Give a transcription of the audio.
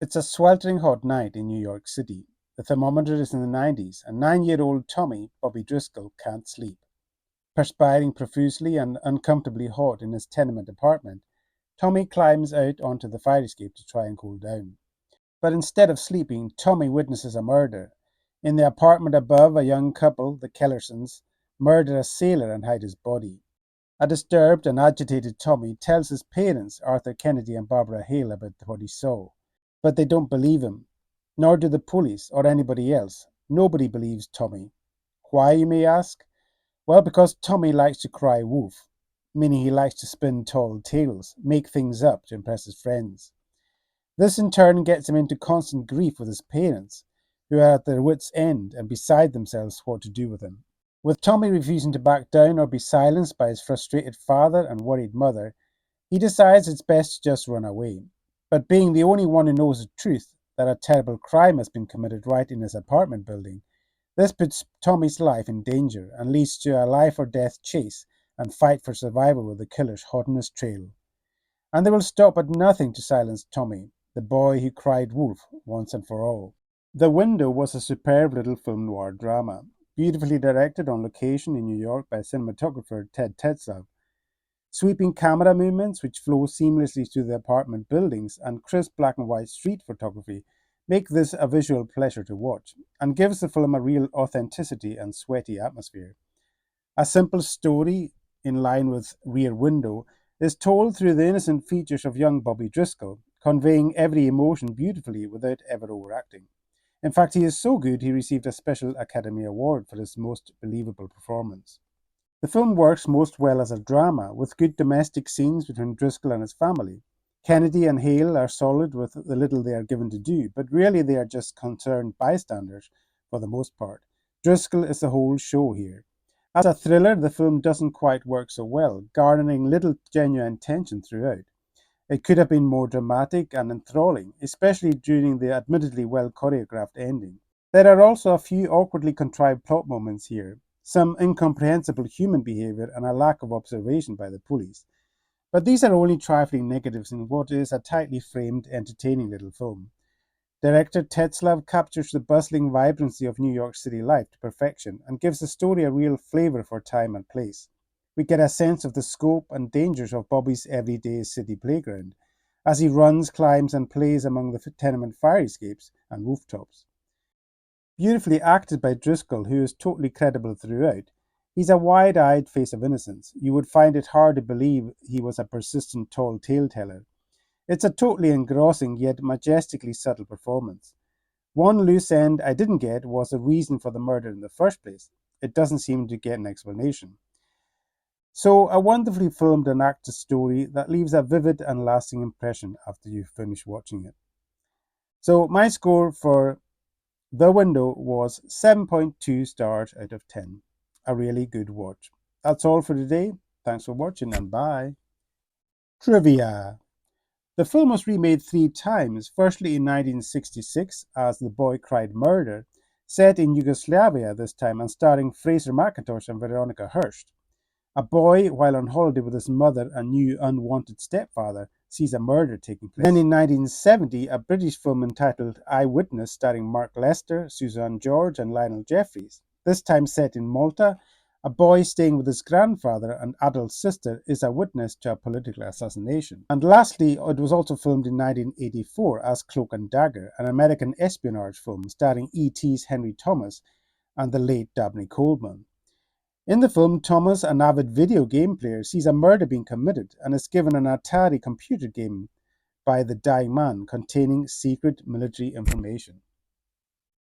It's a sweltering hot night in New York City. The thermometer is in the 90s, and 9-year-old Tommy, Bobby Driscoll, can't sleep. Perspiring profusely and uncomfortably hot in his tenement apartment, Tommy climbs out onto the fire escape to try and cool down. But instead of sleeping, Tommy witnesses a murder. In the apartment above, a young couple, the Kellersons, murder a sailor and hide his body. A disturbed and agitated Tommy tells his parents, Arthur Kennedy and Barbara Hale, about what he saw. But they don't believe him, nor do the police or anybody else. Nobody believes Tommy. Why, you may ask? Well, because Tommy likes to cry wolf, meaning he likes to spin tall tales, make things up to impress his friends. This in turn gets him into constant grief with his parents, who are at their wits' end and beside themselves what to do with him. With Tommy refusing to back down or be silenced by his frustrated father and worried mother, he decides it's best to just run away. But being the only one who knows the truth, that a terrible crime has been committed right in his apartment building, this puts Tommy's life in danger and leads to a life or death chase and fight for survival with the killers hot on his trail. And they will stop at nothing to silence Tommy, the boy who cried wolf once and for all. The Window was a superb little film noir drama, beautifully directed on location in New York by cinematographer Ted Tetzlaff. Sweeping camera movements, which flow seamlessly through the apartment buildings, and crisp black and white street photography make this a visual pleasure to watch, and gives the film a real authenticity and sweaty atmosphere. A simple story, in line with Rear Window, is told through the innocent features of young Bobby Driscoll, conveying every emotion beautifully without ever overacting. In fact, he is so good he received a special Academy Award for his most believable performance. The film works most well as a drama, with good domestic scenes between Driscoll and his family. Kennedy and Hale are solid with the little they are given to do, but really they are just concerned bystanders for the most part. Driscoll is the whole show here. As a thriller, the film doesn't quite work so well, garnering little genuine tension throughout. It could have been more dramatic and enthralling, especially during the admittedly well choreographed ending. There are also a few awkwardly contrived plot moments here, some incomprehensible human behavior, and a lack of observation by the police. But these are only trifling negatives in what is a tightly framed, entertaining little film. Director Tetzlaff captures the bustling vibrancy of New York City life to perfection and gives the story a real flavor for time and place. We get a sense of the scope and dangers of Bobby's everyday city playground as he runs, climbs, and plays among the tenement fire escapes and rooftops. Beautifully acted by Driscoll, who is totally credible throughout. He's a wide-eyed face of innocence. You would find it hard to believe he was a persistent tall tale-teller. It's a totally engrossing yet majestically subtle performance. One loose end I didn't get was the reason for the murder in the first place. It doesn't seem to get an explanation. So, a wonderfully filmed and acted story that leaves a vivid and lasting impression after you finish watching it. So, my score for The Window was 7.2 stars out of 10. A really good watch. That's all for today. Thanks for watching and bye. Trivia. The film was remade 3 times, firstly in 1966 as The Boy Cried Murder, set in Yugoslavia this time and starring Fraser McIntosh and Veronica Hurst. A boy, while on holiday with his mother and new unwanted stepfather, sees a murder taking place. Then in 1970, a British film entitled Eyewitness, starring Mark Lester, Suzanne George, and Lionel Jeffries. This time set in Malta, a boy staying with his grandfather and adult sister is a witness to a political assassination. And lastly, it was also filmed in 1984 as Cloak and Dagger, an American espionage film starring E.T.'s Henry Thomas and the late Dabney Coleman. In the film, Thomas, an avid video game player, sees a murder being committed and is given an Atari computer game by the dying man containing secret military information.